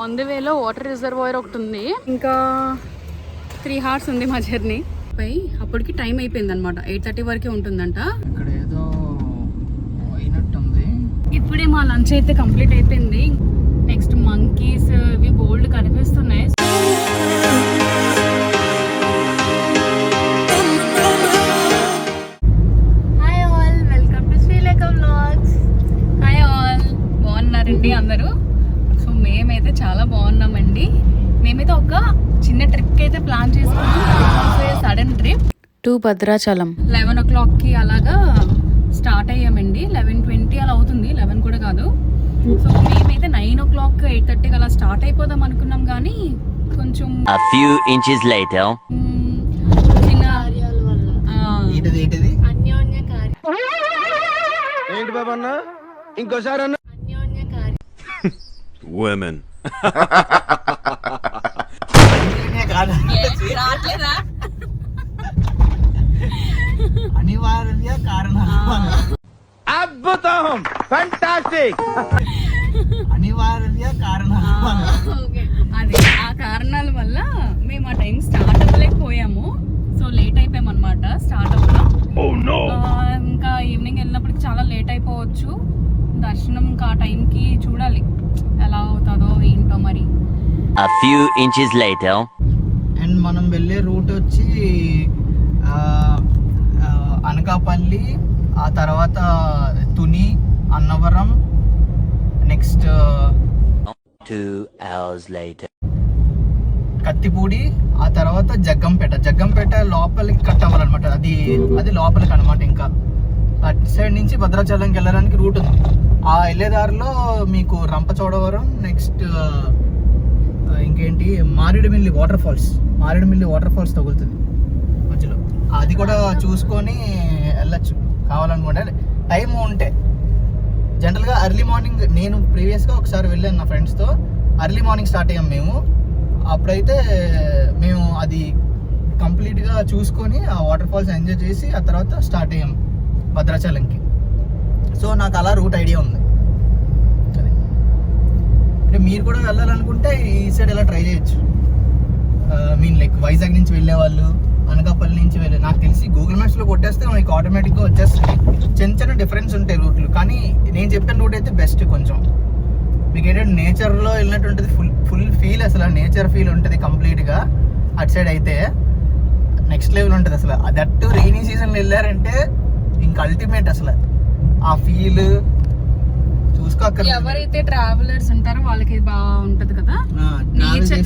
On the వేలో water reservoir ఒకటి ఉంది. ఇంకా 3 hours ఉంది మా జర్నీ పై. అప్పటికి టైం అయిపోయింది అనమాట. 8:30 వరకే ఉంటుందంట. ఇక్కడ ఏదో అయినట్టుంది. ఇప్పుడే మా లంచ్ అయితే కంప్లీట్ అయిపోయింది. నెక్స్ట్ మంకీస్ ఇవి బోల్డ్ కనిపిస్తున్నాయి. Hi all, welcome to Srilekha vlogs. Hi all, బాగున్నారండి అందరూ? సో మేమైతే చాలా బాగున్నామండి. మేమైతే ఒక చిన్న ట్రిప్కి అయితే ప్లాన్ చేసుకున్నాం. Sudden trip to Bhadrachalam. 11 o'clockకి అలాగా స్టార్ట్ అయ్యామండి. 11:20 అలా అవుతుంది, 11 కూడా కాదు. సో మేమైతే 9 o'clock 8:30 అలా స్టార్ట్ అయిపోదాం అనుకున్నాం, కానీ కొంచెం అనివార్య కారణాల అద్భుతం, ఫెంటాస్టిక్, అనివార్య కారణాల అదే ఆ కారణాల వల్ల మేము ఆ టైం స్టార్ట్ అవ్వలేకపోయాము. సో లేట్ అయిపోయాం అనమాట స్టార్ట్ అవ్వడం. ఇంకా ఈవినింగ్ వెళ్ళినప్పటికి చాలా లేట్ అయిపోవచ్చు. దర్శనం ఆ టైంకి చూడాలి ఎలా అవుతుందో ఏంటో మరి. అండ్ మనం వెళ్ళే రూట్ వచ్చి అనకాపల్లి, ఆ తర్వాత Tuni, Annavaram, next 2 hours later Kathipudi, ఆ తర్వాత జగ్గంపేట లోపలికి కట్ అవ్వాలన్నమాట. అది లోపలికి అనమాట. ఇంకా అటు సైడ్ నుంచి భద్రాచలంకి వెళ్ళడానికి రూట్ ఉంది. ఆ వెళ్ళేదారిలో మీకు రంపచోడవరం, నెక్స్ట్ ఇంకేంటి మారేడుమిల్లి వాటర్ ఫాల్స్ తగులుతుంది మధ్యలో. అది కూడా చూసుకొని వెళ్ళచ్చు కావాలనుకుంటే, టైం ఉంటే. జనరల్గా ఎర్లీ మార్నింగ్, నేను ప్రీవియస్గా ఒకసారి వెళ్ళాను నా ఫ్రెండ్స్తో. ఎర్లీ మార్నింగ్ స్టార్ట్ అయ్యాం మేము. అప్పుడైతే మేము అది కంప్లీట్గా చూసుకొని ఆ వాటర్ ఫాల్స్ ఎంజాయ్ చేసి ఆ తర్వాత స్టార్ట్ అయ్యాం భద్రాచలంకి. సో నాకు అలా రూట్ ఐడియా ఉంది. అది అంటే మీరు కూడా వెళ్ళాలనుకుంటే ఈ సైడ్ ఎలా ట్రై చేయొచ్చు. లైక్ వైజాగ్ నుంచి వెళ్ళే వాళ్ళు, అనకాపల్లి నుంచి వెళ్ళే, నాకు తెలిసి గూగుల్ మ్యాప్స్లో కొట్టేస్తే మీకు ఆటోమేటిక్గా వచ్చేస్తుంది. చిన్న డిఫరెన్స్ ఉంటాయి రూట్లు, కానీ నేను చెప్పిన రూట్ అయితే బెస్ట్. కొంచెం మీకు ఏంటంటే నేచర్లో వెళ్ళినట్టు ఉంటుంది. ఫుల్ ఫీల్, అసలు నేచర్ ఫీల్ ఉంటుంది కంప్లీట్గా. అటు సైడ్ అయితే నెక్స్ట్ లెవెల్ ఉంటుంది అసలు. దట్టు రెయినీ సీజన్లో వెళ్ళారంటే ఇంకా అల్టిమేట్ అసలు. ఆ ఫీల్ చూసుకోక ఎవరైతే ట్రావెలర్స్ ఉంటారో వాళ్ళకి బాగుంటది కదా.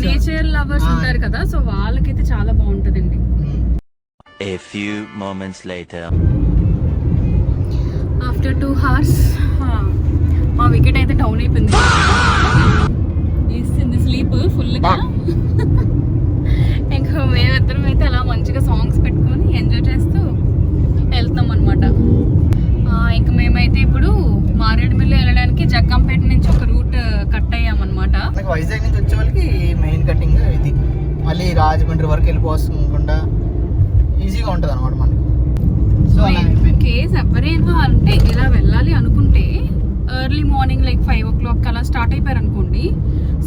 నేచర్ లవర్స్ ఉంటారు కదా, సో వాళ్ళకైతే చాలా బాగుంటదండి. A few moments later after 2 hours మా వికెట్ అయితే డౌన్ అయిపోయింది. ఇస్తుంది స్లీప్ ఫుల్గా. ఇంకా మేమిద్దరం అయితే అలా మంచిగా సాంగ్స్ పెట్టుకొని ఎంజాయ్ చేస్తూ వెళ్తాం అనమాట. ఇంకా మేమైతే ఇప్పుడు మారేడుమిల్లి వెళ్ళడానికి జగ్గంపేట నుంచి ఒక రూట్ కట్ అయ్యామన్నమాట. వైజాగ్ నుంచి వచ్చే వాళ్ళకి మెయిన్ కట్టింగ్ ఇది. మళ్ళీ రాజమండ్రి వరకు వెళ్ళిపోకుండా ఈజీగా ఉంటుంది అనమాట మనకి. సో కేస్ ఎవరైనా అంటే ఇలా వెళ్ళాలి అనుకుంటే ఎర్లీ మార్నింగ్ లైక్ 5 o'clock అలా స్టార్ట్ అయిపోయారు అనుకోండి.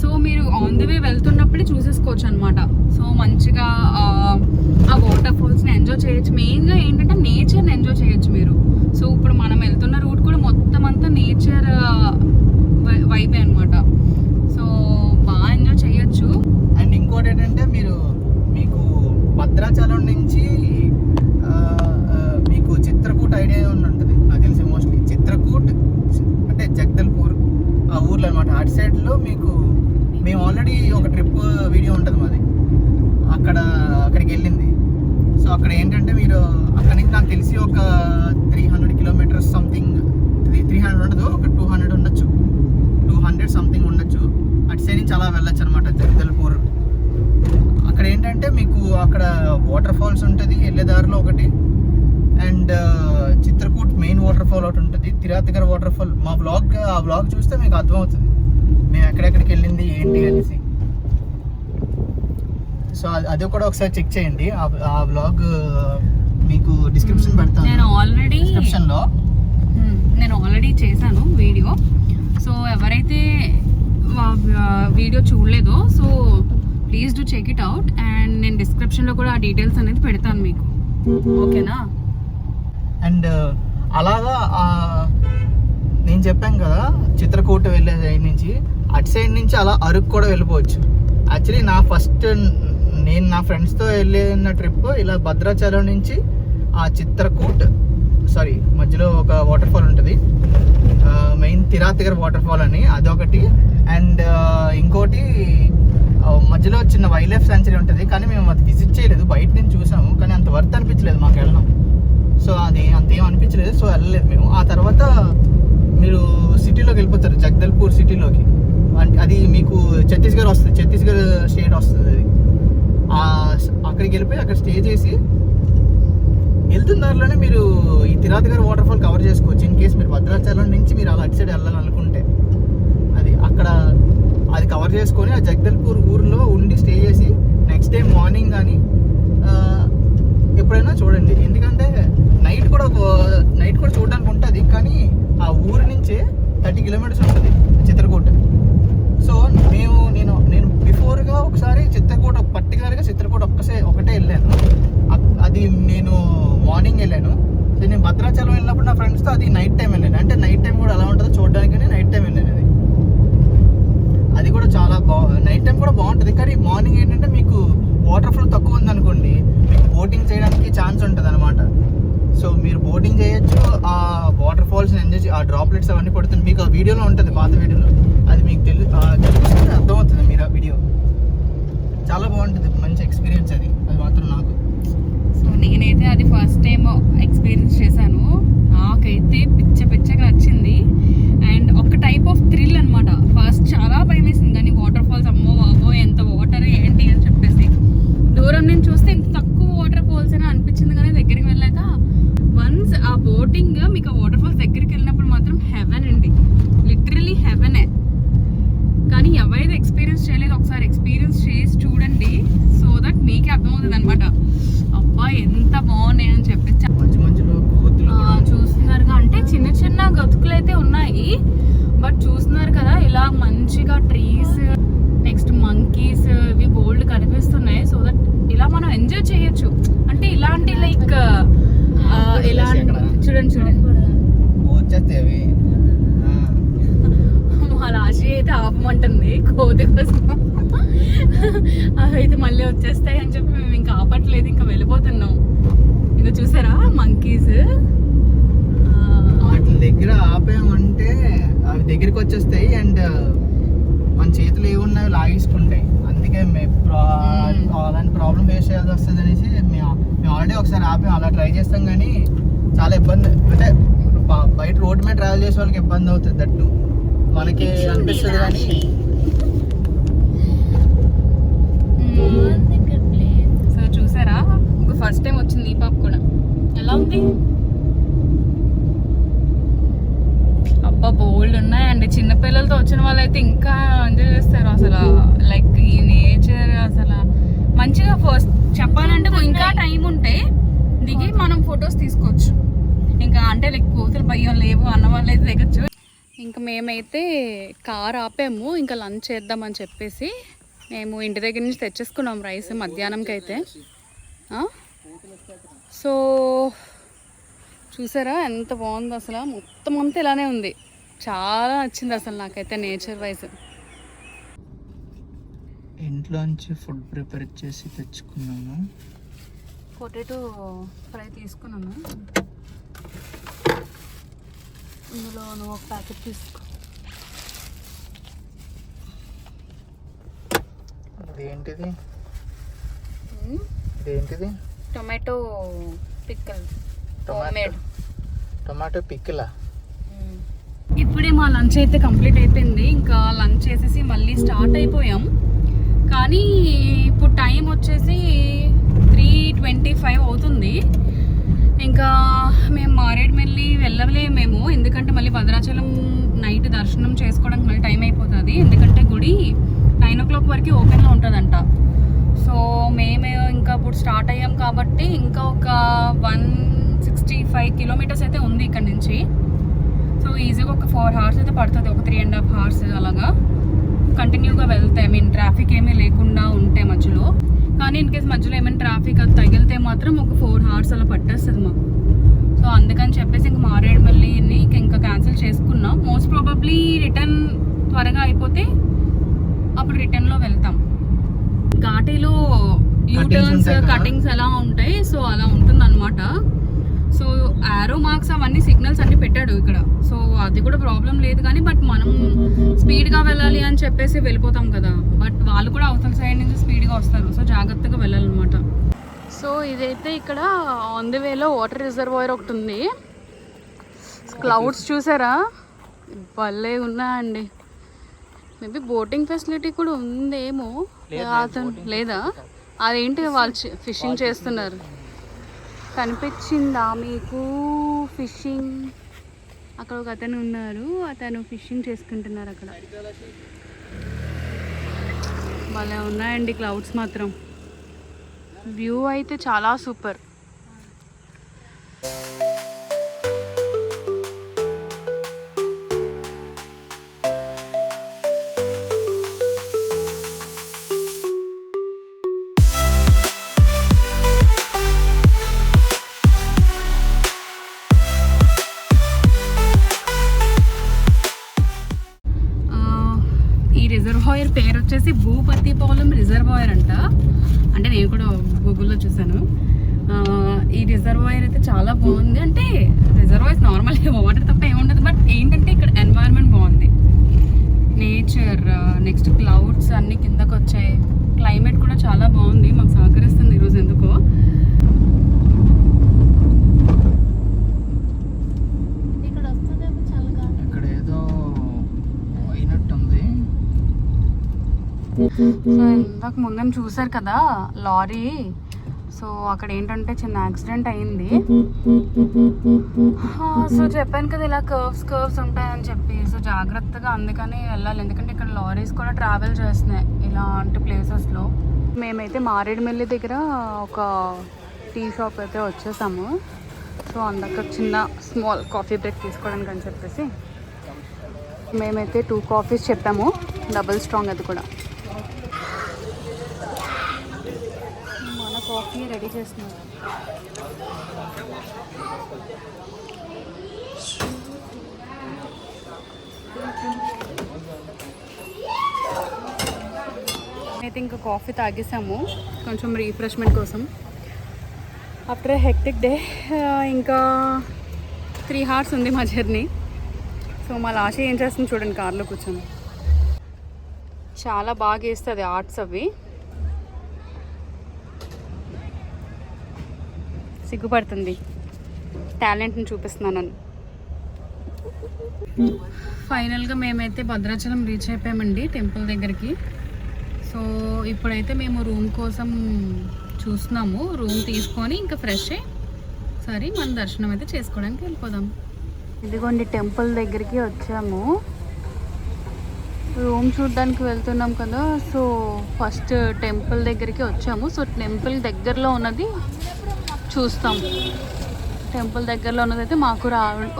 సో మీరు ఆన్ ది వే వెళ్తున్నప్పుడే చూసేసుకోవచ్చు అనమాట. సో మంచిగా ఆ వాటర్ ఫాల్స్ని ఎంజాయ్ చేయొచ్చు. మెయిన్గా ఏంటంటే నేచర్ని ఎంజాయ్ చేయొచ్చు మీరు. సో ఇప్పుడు మనం వెళ్తున్న రూట్ కూడా మొత్తం అంతా నేచర్ వైబే అనమాట. సో బాగా ఎంజాయ్ చేయొచ్చు. అండ్ ఇంకోటి ఏంటంటే మీకు భద్రాచలం నుంచి మీకు చిత్రకూట్ ఐడియా ఉంటుంది నాకు తెలిసి. మోస్ట్లీ చిత్రకూట్ అంటే జగదల్పూర్ ఆ ఊర్లో అనమాట. అటు సైడ్లో మేము ఆల్రెడీ ఒక ట్రిప్ వీడియో ఉంటుంది మాది. అక్కడికి వెళ్ళింది. సో అక్కడ ఏంటంటే మీరు అక్కడి నుంచి నాకు తెలిసి ఒక 300 kilometers సంథింగ్, 300 ఉండదు, ఒక 200 ఉండొచ్చు, 200 సంథింగ్ ఉండొచ్చు. అటు సైడ్ నుంచి అలా వెళ్ళొచ్చు అనమాట జగదల్పూర్. అక్కడ ఏంటంటే మీకు అక్కడ వాటర్ ఫాల్స్ ఉంటుంది వెళ్ళేదారిలో ఒకటి. And Chitrakoot main water fall ఒకటి ఉంటుంది, తిరాతిగర్ వాటర్ ఫాల్. ఆ బ్లాగ్ చూస్తే మీకు అర్థమవుతుంది మేము ఎక్కడెక్కడికి వెళ్ళింది ఏంటి అనేసి. సో అది కూడా ఒకసారి చెక్ చేయండి. ఆ బ్లాగ్ మీకు డిస్క్రిప్షన్ పెడతాను. నేను ఆల్రెడీ చేశాను వీడియో. సో ఎవరైతే video please do check it out. And నేను డిస్క్రిప్షన్లో కూడా ఆ డీటెయిల్స్ అనేది పెడతాను మీకు, ఓకేనా? అండ్ అలాగా నేను చెప్పాను కదా చిత్రకూట వెళ్ళే సైడ్ నుంచి, అటు సైడ్ నుంచి అలా అరకు కూడా వెళ్ళిపోవచ్చు. యాక్చువల్లీ నేను నా ఫ్రెండ్స్తో వెళ్ళిన ట్రిప్ ఇలా భద్రాచలం నుంచి ఆ చిత్రకూట్ మధ్యలో ఒక వాటర్ ఫాల్ ఉంటుంది, మెయిన్ తిరాతిగర్ వాటర్ ఫాల్ అని, అదొకటి. అండ్ ఇంకోటి మధ్యలో చిన్న వైల్డ్ లైఫ్ సాంచురీ ఉంటుంది, కానీ మేము అది విజిట్ చేయలేదు, బయట నుంచి చూసాము, కానీ అంత వర్త్ అనిపించలేదు మాకు వెళ్ళడం. సో అది అంతేం అనిపించలేదు, సో వెళ్ళలేదు మేము. ఆ తర్వాత మీరు సిటీలోకి వెళ్ళిపోతారు, జగదల్పూర్ సిటీలోకి. అది మీకు ఛత్తీస్గఢ్ వస్తుంది, ఛత్తీస్గఢ్ స్టేట్ వస్తుంది. అది అక్కడికి వెళ్ళిపోయి అక్కడ స్టే చేసి వెళ్తున్న దారిలోనే మీరు ఈ తిరాతిగర్ వాటర్ ఫాల్ కవర్ చేసుకోవచ్చు. ఇన్ కేస్ మీరు భద్రాచలం నుంచి మీరు అలా అటు సైడ్ వెళ్ళాలనుకుంటే అది కవర్ చేసుకొని ఆ జగదల్పూర్ ఊరిలో ఉండి స్టే చేసి నెక్స్ట్ డే మార్నింగ్ కానీ ఎప్పుడైనా చూడండి. ఎందుకంటే నైట్ కూడా చూడడానికి ఉంటుంది, కానీ ఆ ఊరి నుంచే 30 కిలోమీటర్స్ ఉంటుంది చిత్రకూట. సో నేను బిఫోర్గా ఒకసారి పర్టికులర్గా చిత్రకూట ఒకటే వెళ్ళాను. అది నేను మార్నింగ్ వెళ్ళాను. సో నేను భద్రాచలం వెళ్ళినప్పుడు నా ఫ్రెండ్స్తో అది నైట్ టైం వెళ్ళాను. అంటే నైట్ టైం కూడా ఎలా ఉంటుందో చూడడానికి నైట్ టైం వెళ్ళాను. అది కూడా చాలా నైట్ టైం కూడా బాగుంటుంది, కానీ మార్నింగ్ ఏంటంటే మీకు వాటర్ ఫ్లో తక్కువ ఉందనుకోండి, మీకు బోటింగ్ చేయడానికి ఛాన్స్ ఉంటుంది అనమాట. సో మీరు బోటింగ్ చేయొచ్చు, ఆ వాటర్ ఫాల్స్ ఎంజాయ్ ఆ డ్రాప్లెట్స్ అవన్నీ పడుతుంది. మీకు ఆ వీడియోలో ఉంటుంది, పాత వీడియోలో, అది మీకు తెలుస్తుంది, అర్థమవుతుంది. మీరు ఆ వీడియో చాలా బాగుంటుంది, మంచి ఎక్స్పీరియన్స్ అది మాత్రం నాకు. సో నేనైతే అది ఫస్ట్ టైం ఎక్స్పీరియన్స్ చేశాను, నాకైతే పిచ్చగా నచ్చింది. అండ్ ఒక టైప్ ఆఫ్ థ్రిల్ అనమాట. ఫస్ట్ చాలా భయం వేసింది, కానీ వాటర్ ఫాల్స్ అమ్మో ఎంత వాటర్ ఏంటి అని చెప్పేసి దూరం నుంచి చూస్తే ఇంత తక్కువ వాటర్ ఫాల్స్ అని అనిపించింది. కానీ దగ్గరికి వెళ్ళాక వన్స్ ఆ బోటింగ్ మీకు ఆ వాటర్ ఫాల్స్ దగ్గరికి వెళ్ళినప్పుడు మాత్రం హెవెన్ అండి, లిటరలీ హెవెనే. కానీ ఎవరైతే ఎక్స్పీరియన్స్ చేయలేదు ఒకసారి ఎక్స్పీరియన్స్ చేసి చూడండి, సో దట్ మీకే అర్థమవుతుంది అనమాట. అబ్బా ఎంత బాగున్నాయి అని చెప్పి చూస్తున్నారుగా. అంటే చిన్న గతుకులు అయితే ఉన్నాయి, బట్ చూస్తున్నారు కదా ఇలా మంచిగా ట్రీస్, నెక్స్ట్ మంకీస్, ఇవి బోల్డ్ కనిపిస్తున్నాయి. సో దట్ ఇలా మనం ఎంజాయ్ చేయొచ్చు. అంటే ఇలాంటి లైక్ చూడండి మా రాశి అయితే ఆపమంటుంది కోతి కోసం. అవైతే మళ్ళీ వచ్చేస్తాయి అని చెప్పి మేము ఇంకా ఆపట్లేదు, ఇంకా వెళ్ళిపోతున్నాం. ఇంకా చూసారా మంకీస్, వాటి దగ్గర ఆపామంటే అవి దగ్గరికి వచ్చేస్తాయి అండ్ మన చేతులు ఏమున్నాయో లాగేసుకుంటాయి. అందుకే అలాంటి ప్రాబ్లం ఫేస్ చేయాల్సి వస్తుంది అనేసి మేము ఆల్రెడీ ఒకసారి ఆపాం, అలా ట్రై చేస్తాం. కానీ చాలా ఇబ్బంది, అంటే బయట రోడ్డు మీద ట్రావెల్ చేసే వాళ్ళకి ఇబ్బంది అవుతుంది, దట్టు మనకి అనిపిస్తుంది. కానీ సో చూసారా, ఇంకా ఫస్ట్ టైం వచ్చింది ఈ పాప కూడా. ఎలా ఉంది? అబ్బా బోల్డ్ ఉన్నాయండి. చిన్నపిల్లలతో వచ్చిన వాళ్ళైతే ఇంకా ఎంజాయ్ చేస్తారు అసలు. లైక్ ఈ నేచర్ అసలు మంచిగా. ఫస్ట్ చెప్పాలంటే ఇంకా టైం ఉంటే దిగి మనం ఫొటోస్ తీసుకోవచ్చు. ఇంకా అంటే లైక్ కోతులు భయం లేవు అన్న వాళ్ళు అయితే దిగచ్చు. ఇంకా మేమైతే కార్ ఆపాము, ఇంకా లంచ్ చేద్దామని చెప్పేసి. మేము ఇంటి దగ్గర నుంచి తెచ్చేసుకున్నాం రైస్ మధ్యాహ్నంకి అయితే. సో చూసారా ఎంత బాగుంది అసలు, మొత్తం అంతా ఇలానే ఉంది. చాలా నచ్చింది అసలు నాకైతే నేచర్ వైజ్. ఇంట్లోంచి ఫుడ్ ప్రిపేర్ చేసి తెచ్చుకున్నాను. పొటాటో ఫ్రై తీసుకున్నాను, ఇందులో నువ్వు ఒక ప్యాకెట్ తీసుకో. ఇదేంటిది? టొమాటో పిక్కల్, హోమ్మేడ్ టొమాటో పిక్కలా? ఇప్పుడే మా లంచ్ అయితే కంప్లీట్ అయిపోయింది. ఇంకా లంచ్ చేసేసి మళ్ళీ స్టార్ట్ అయిపోయాం. కానీ ఇప్పుడు టైం వచ్చేసి 3:25 అవుతుంది. ఇంకా మేము మారేడుమిల్లి వెళ్ళలేమేమో, ఎందుకంటే మళ్ళీ భద్రాచలం నైట్ దర్శనం చేసుకోవడానికి మళ్ళీ టైం అయిపోతుంది. ఎందుకంటే గుడి 9 o'clock వరకు ఓపెన్లో ఉంటుందంట. సో మేము ఇంకా ఇప్పుడు స్టార్ట్ అయ్యాం కాబట్టి ఇంకా ఒక 165 kilometers అయితే ఉంది ఇక్కడ నుంచి. సో ఈజీగా ఒక 4 hours అయితే పడుతుంది, ఒక 3.5 hours అలాగా కంటిన్యూగా వెళ్తే. ట్రాఫిక్ ఏమీ లేకుండా ఉంటే ఇన్ కేస్ మధ్యలో ఏమైనా ట్రాఫిక్ అది తగిలితే మాత్రం ఒక 4 hours అలా పట్టేస్తుంది మాకు. సో అందుకని చెప్పేసి ఇంకా మారేడుమల్లిని ఇంకా క్యాన్సిల్ చేసుకున్నాం. మోస్ట్ ప్రాబబ్లీ రిటర్న్ త్వరగా అయిపోతే అప్పుడు రిటర్న్లో వెళ్తాం. ఘాటీలో యూటర్న్స్ కటింగ్స్ ఎలా ఉంటాయి, సో అలా ఉంటుంది అనమాట. సో ఆరో మార్క్స్ అవన్నీ సిగ్నల్స్ అన్ని పెట్టాడు ఇక్కడ. సో అది కూడా ప్రాబ్లం లేదు కానీ బట్ మనం స్పీడ్గా వెళ్ళాలి అని చెప్పేసి వెళ్ళిపోతాం కదా. బట్ వాళ్ళు కూడా అవతల సైడ్ నుంచి స్పీడ్గా వస్తారు. సో జాగ్రత్తగా వెళ్ళాలన్నమాట. సో ఇదైతే ఇక్కడ ఆన్ ది వేలో వాటర్ రిజర్వాయర్ ఒకటి ఉంది. క్లౌడ్స్ చూసారా, భలే ఉన్నాయండి. మేబీ బోటింగ్ ఫెసిలిటీ కూడా ఉందేమో, అతను లేదా అదేంటి వాళ్ళు ఫిషింగ్ చేస్తున్నారు. కనిపించిందా మీకు ఫిషింగ్? అక్కడ ఒక అతను ఉన్నారు, అతను ఫిషింగ్ చేసుకుంటున్నారు అక్కడ. భలే ఉన్నాయండి క్లౌడ్స్ మాత్రం. వ్యూ అయితే చాలా సూపర్. ఈ రిజర్వాయర్ పేరు వచ్చేసి భూపతిపాలెం రిజర్వాయర్ అంట. అంటే నేను కూడా గూగుల్లో చూసాను. ఈ రిజర్వాయర్ అయితే చాలా బాగుంది. అంటే రిజర్వాయర్స్ నార్మల్గా వాటర్ తప్ప ఏముండదు, బట్ ఏంటంటే ఇక్కడ ఎన్వైరన్మెంట్ బాగుంది, నేచర్, నెక్స్ట్ క్లౌడ్స్ అన్ని కిందకు వచ్చాయి. క్లైమేట్ కూడా చాలా బాగుంది, మాకు సహకరిస్తుంది ఈరోజు ఎందుకో. ఇక్కడ ఏదో అయినట్టుంది. సో ఇందాక ముందని చూసారు కదా లారీ. సో అక్కడ ఏంటంటే చిన్న యాక్సిడెంట్ అయింది. సో చెప్పాను కదా ఇలా కర్వ్స్ ఉంటాయని చెప్పి. సో జాగ్రత్తగా అందుకని వెళ్ళాలి, ఎందుకంటే ఇక్కడ లారీస్ కూడా ట్రావెల్ చేస్తున్నాయి ఇలాంటి ప్లేసెస్లో. మేమైతే మారేడుమిల్లి దగ్గర ఒక టీ షాప్ అయితే వచ్చేసాము. సో అందక చిన్న స్మాల్ కాఫీ బ్రేక్ తీసుకోవడానికి అని చెప్పేసి మేమైతే 2 కాఫీస్ చెప్పాము, డబుల్ స్ట్రాంగ్. అది కూడా మన కాఫీ రెడీ చేస్తున్నారు. అయితే ఇంకా కాఫీ తాగేసాము కొంచెం రిఫ్రెష్మెంట్ కోసం. ఆఫ్టర్ హెక్టిక్ డే ఇంకా 3 hours ఉంది మా జర్నీ. సో మా లాష ఏం చేస్తుంది చూడండి, కార్లో కూర్చొని. చాలా బాగా వేస్తుంది ఆర్ట్స్ అవి. సిగ్గుపడుతుంది టాలెంట్ని చూపిస్తున్నానని. ఫైనల్గా మేమైతే భద్రాచలం రీచ్ అయిపోయామండి టెంపుల్ దగ్గరికి. సో ఇప్పుడైతే మేము రూమ్ కోసం చూస్తున్నాము. రూమ్ తీసుకొని ఇంకా ఫ్రెష్ అయ్యి సరే మన దర్శనం అయితే చేసుకోవడానికి వెళ్ళిపోదాం. ఇదిగోండి టెంపుల్ దగ్గరికి వచ్చాము, రూమ్ చూడడానికి వెళ్తున్నాం కదా. సో ఫస్ట్ టెంపుల్ దగ్గరికి వచ్చాము. సో టెంపుల్ దగ్గరలో ఉన్నది చూస్తాం. టెంపుల్ దగ్గరలో ఉన్నది అయితే మాకు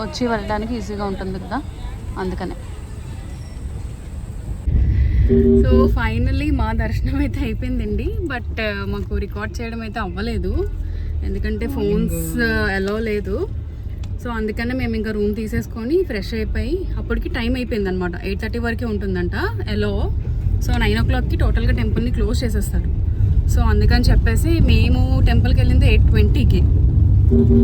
వచ్చి వెళ్ళడానికి ఈజీగా ఉంటుంది కదా, అందుకనే. సో ఫైనల్లీ మా దర్శనం అయితే అయిపోయిందండి. బట్ మాకు రికార్డ్ చేయడం అయితే అవ్వలేదు, ఎందుకంటే ఫోన్స్ అలో లేదు. సో అందుకనే మేము ఇంకా రూమ్ తీసేసుకొని ఫ్రెష్ అయిపోయి అప్పటికి టైం అయిపోయింది అనమాట. 8:30 వరకే ఉంటుందంట ఎలో. సో 9 o'clockకి టోటల్గా టెంపుల్ని క్లోజ్ చేసేస్తారు. సో అందుకని చెప్పేసి మేము టెంపుల్కి వెళ్ళింది 8:20కి.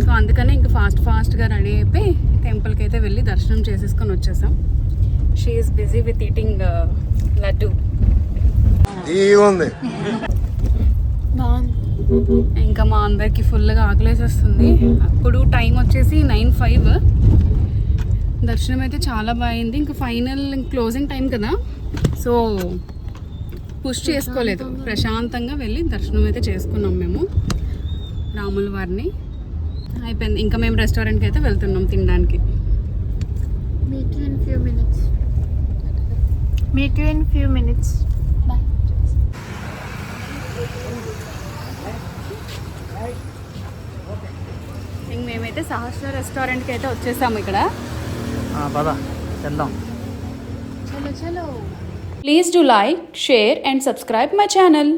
సో అందుకనే ఇంకా ఫాస్ట్గా రెడీ అయిపోయి టెంపుల్కి అయితే వెళ్ళి దర్శనం చేసేసుకొని వచ్చేసాం. She is busy with eating laddu. ఇంకా మా అందరికి ఫుల్గా ఆకలేసేస్తుంది. అప్పుడు టైం వచ్చేసి 9:05. దర్శనం అయితే చాలా బాగుంది. ఇంకా ఫైనల్ క్లోజింగ్ టైం కదా, సో పుష్ చేసుకోలేదు, ప్రశాంతంగా వెళ్ళి దర్శనం అయితే చేసుకున్నాం మేము రాముల వారిని. అయిపోయింది. ఇంకా మేము రెస్టారెంట్కి అయితే వెళ్తున్నాం తినడానికి. Meet you in few minutes. Bye. ఇంక మేమైతే సహస్ర రెస్టారెంట్కి అయితే వచ్చేసాము. ఇక్కడ పద వెళ్దాం. Chalo. Please do like, share and subscribe my channel.